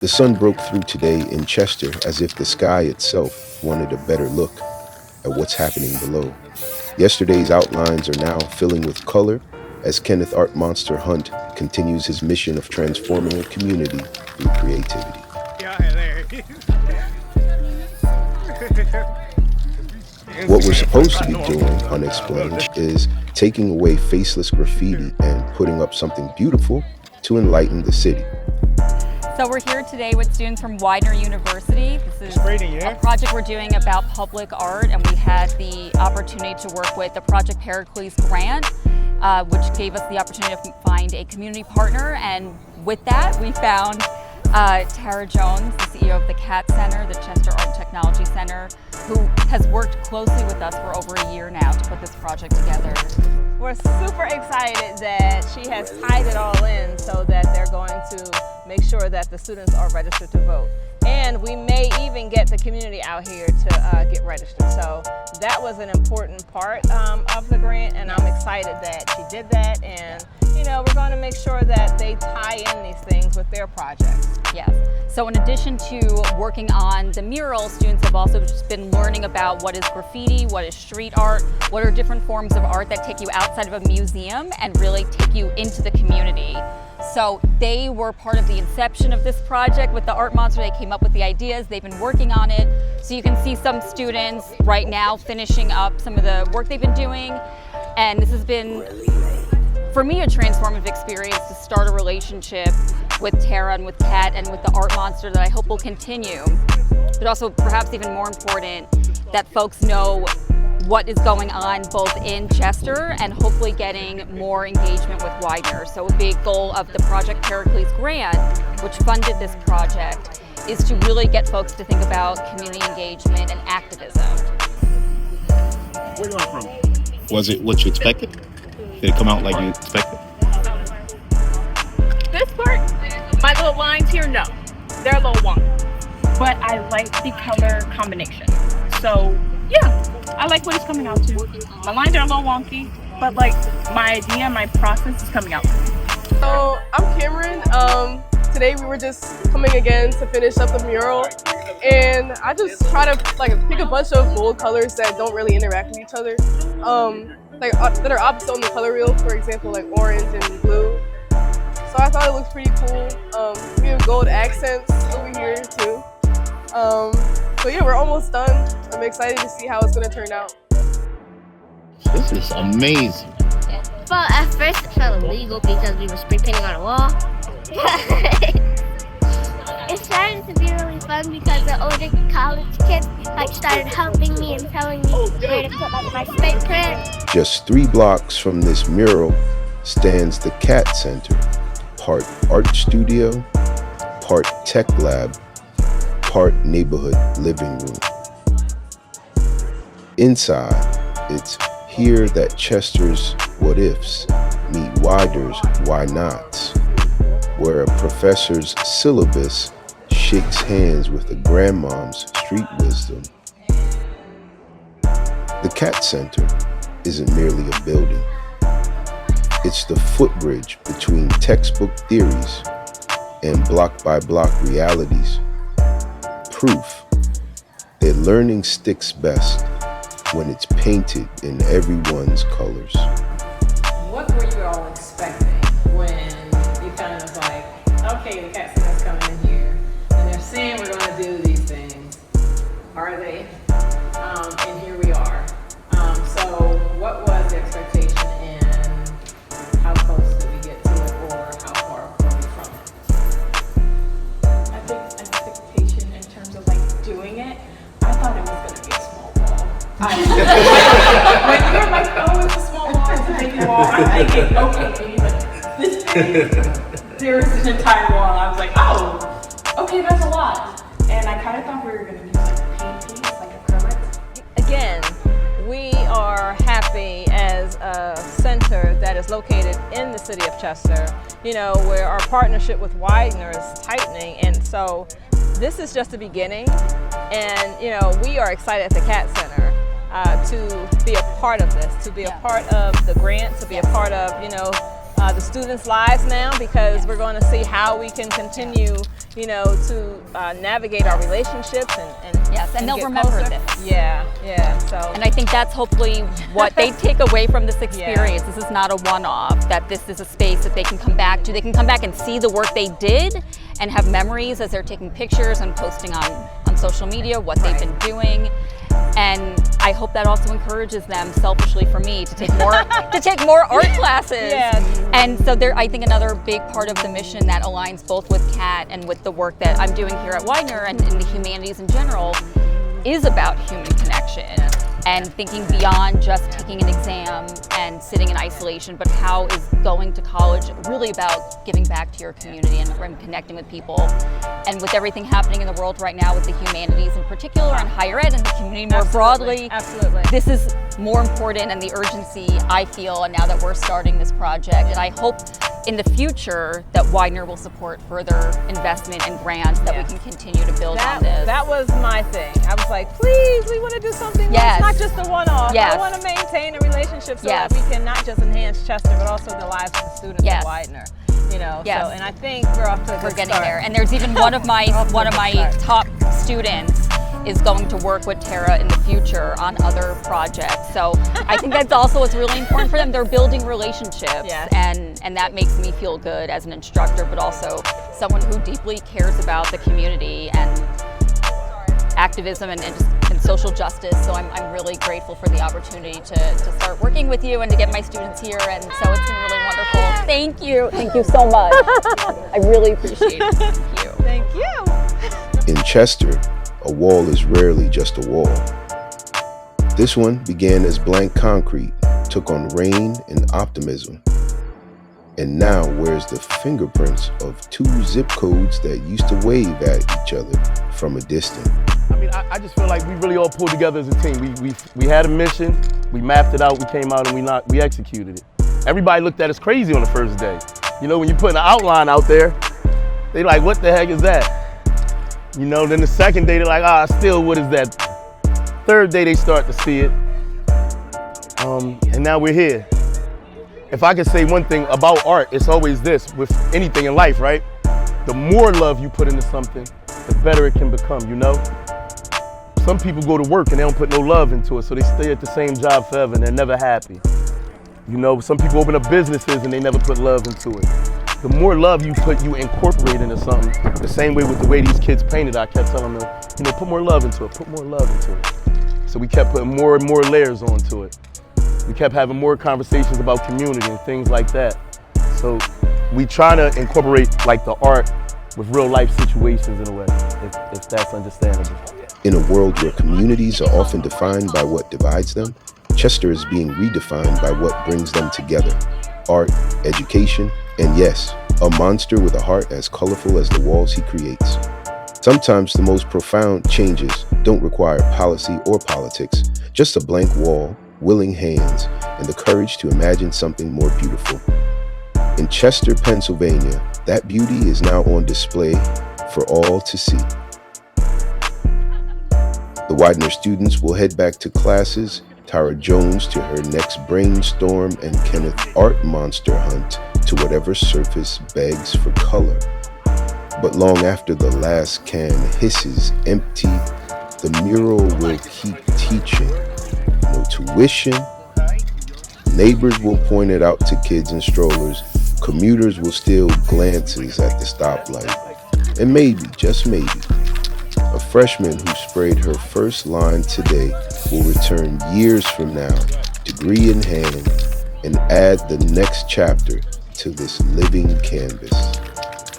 The sun broke through today in Chester as if the sky itself wanted a better look at what's happening below. Yesterday's outlines are now filling with color as Kenneth Art Monster Hunt continues his mission of transforming a community through creativity. What we're supposed to be doing, Unexplained, is taking away faceless graffiti and putting up something beautiful to enlighten the city. So we're here today with students from Widener University. This is a project we're doing about public art, and we had the opportunity to work with the Project Pericles grant, which gave us the opportunity to find a community partner. And with that, we found Tara Jones, the CEO of the CAAT Center, the Chester Art and Technology Center, who has worked closely with us for over a year now to put this project together. We're super excited that she has tied it all in so that they're going to make sure that the students are registered to vote. And we may even get the community out here to get registered. So that was an important part of the grant, and I'm excited that she did that. And you know, we're going to make sure that they tie in these things with their projects. Yes. So in addition to working on the mural, students have also just been learning about what is graffiti, what is street art, what are different forms of art that take you outside of a museum and really take you into the community. So they were part of the inception of this project with the Art Monster. They came up with the ideas, they've been working on it. So you can see some students right now finishing up some of the work they've been doing. And this has been, for me, a transformative experience to start a relationship with Tara and with CAAT and with the Art Monster that I hope will continue. But also, perhaps even more important, that folks know what is going on both in Chester and hopefully getting more engagement with Widener. So a big goal of the Project Pericles grant, which funded this project, is to really get folks to think about community engagement and activism. Where are you from? Was it what you expected? Did it come out like you expected? This part, my little lines here, no. They're a little wonky. But I like the color combination. So, yeah, I like what it's coming out to. My lines are a little wonky, but like my idea, my process is coming out. So, I'm Cameron. Today we were just coming again to finish up the mural. And I just try to pick a bunch of bold colors that don't really interact with each other. That are opposite on the color wheel, for example, like orange and blue. So I thought it looked pretty cool. We have gold accents over here too. So yeah, we're almost done. I'm excited to see how it's gonna turn out. This is amazing. Well, at first it felt illegal because we were spray painting on a wall. It started to be really fun because the older college kids started helping me and telling me where to put my spray print. Just 3 blocks from this mural stands the CAAT Center, part art studio, part tech lab, part neighborhood living room. Inside, it's here that Chester's what ifs meet Widener's why nots, where a professor's syllabus shakes hands with a grandmom's street wisdom. The CAAT Center isn't merely a building. It's the footbridge between textbook theories and block-by-block realities. Proof that learning sticks best when it's painted in everyone's colors. What were you all expecting when you kind of like, okay, the CAAT Center's coming in here, and they're saying we're going to do these things. Are they? And here we are. So what was the expectation, and how close did we get to it, or how far were we from it? I think expectation in terms of like doing it, I thought it was going to be a small wall. When you were like, oh, it's a small wall, it's a big wall, I'm thinking, okay, but this thing, there's an entire wall. I was like, oh, okay, that's a lot. And I kind of thought we were going to use like paint piece, like acrylics. Again, we are happy as a center that is located in the city of Chester, you know, where our partnership with Widener is tightening. And so this is just the beginning. And, you know, we are excited at the CAAT Center to be a part of this, to be a part of the grant, to be a part of, you know, the students' lives now, because we're going to see how we can continue, you know, to navigate our relationships and yes, and they'll get remember closer. this. Yeah. So, and I think that's hopefully what they take away from this experience. This is not a one-off, that this is a space that they can come back to. They can come back and see the work they did and have memories as they're taking pictures and posting on social media what they've been doing. And I hope that also encourages them, selfishly for me, to take more art classes. And so I think another big part of the mission that aligns both with CAAT and with the work that I'm doing here at Widener and in the humanities in general is about human connection and thinking beyond just taking an exam and sitting in isolation, but how is going to college really about giving back to your community and connecting with people. And with everything happening in the world right now with the humanities in particular and higher ed and the community more broadly, this is more important, and the urgency I feel, and now that we're starting this project. And I hope in the future that Widener will support further investment and grants that we can continue to build on this. That was my thing. I was like, please, we want to do something that's not just a one-off. I want to maintain a relationship so that we can not just enhance Chester, but also the lives of the students at Widener. You know, so, and I think we're off to a good getting start. there. And there's even one of my top students is going to work with Tara in the future on other projects. So I think that's also what's really important for them. They're building relationships, and that makes me feel good as an instructor, but also someone who deeply cares about the community and activism and social justice. So I'm really grateful for the opportunity to start working with you and to get my students here. And so it's been really wonderful. Thank you. Thank you so much. I really appreciate it. Thank you. Thank you. In Chester, a wall is rarely just a wall. This one began as blank concrete, took on rain and optimism, and now wears the fingerprints of two zip codes that used to wave at each other from a distance. I mean, I just feel like we really all pulled together as a team. We had a mission, we mapped it out, we came out and we executed it. Everybody looked at us crazy on the first day. You know, when you put an outline out there, they like, what the heck is that? You know, then the second day, they're like, still, what is that? Third day, they start to see it. And now we're here. If I could say one thing about art, it's always this, with anything in life, right? The more love you put into something, the better it can become, you know? Some people go to work and they don't put no love into it, so they stay at the same job forever and they're never happy. You know, some people open up businesses and they never put love into it. The more love you incorporate into something, the same way with the way these kids painted, I kept telling them, you know, put more love into it, put more love into it. So we kept putting more and more layers onto it. We kept having more conversations about community and things like that. So we try to incorporate like the art with real life situations in a way, if that's understandable. In a world where communities are often defined by what divides them, Chester is being redefined by what brings them together. Art, education, and yes, a monster with a heart as colorful as the walls he creates. Sometimes the most profound changes don't require policy or politics, just a blank wall, willing hands, and the courage to imagine something more beautiful. In Chester, Pennsylvania, that beauty is now on display for all to see. The Widener students will head back to classes, Tara Jones to her next brainstorm, and Kenneth art monster hunt to whatever surface begs for color. But long after the last can hisses empty, the mural will keep teaching. No tuition. Neighbors will point it out to kids in strollers. Commuters will steal glances at the stoplight. And maybe, just maybe, a freshman who sprayed her first line today will return years from now, degree in hand, and add the next chapter to this living canvas.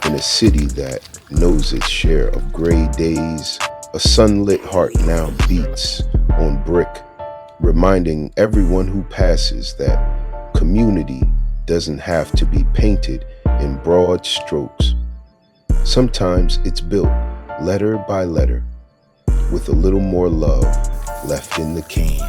In a city that knows its share of gray days, a sunlit heart now beats on brick, reminding everyone who passes that community doesn't have to be painted in broad strokes. Sometimes it's built letter by letter, with a little more love left in the can.